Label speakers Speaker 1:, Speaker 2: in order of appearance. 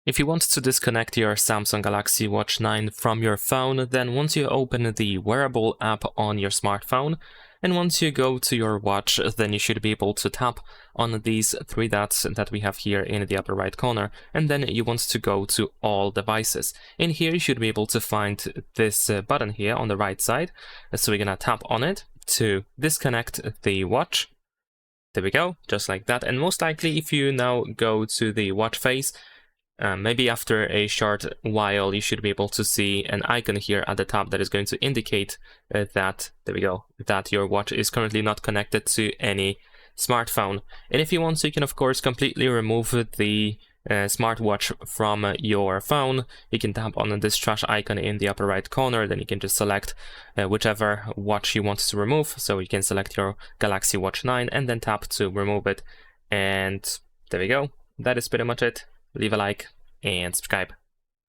Speaker 1: If you want to disconnect your Samsung Galaxy Watch 9 from your phone, then once you open the wearable app on your smartphone, and once you go to your watch, then you should be able to tap on these three dots that we have here in the upper right corner, and then you want to go to all devices. In here, you should be able to find this button here on the right side. So we're gonna tap on it to disconnect the watch. There we go, just like that. And most likely, if you now go to the watch face, maybe after a short while, you should be able to see an icon here at the top that is going to indicate that, there we go, that your watch is currently not connected to any smartphone. And if you want to, you can of course completely remove the smartwatch from your phone. You can tap on this trash icon in the upper right corner, then you can just select whichever watch you want to remove. So you can select your Galaxy Watch 9 and then tap to remove it. And there we go. That is pretty much it. Leave a like and subscribe.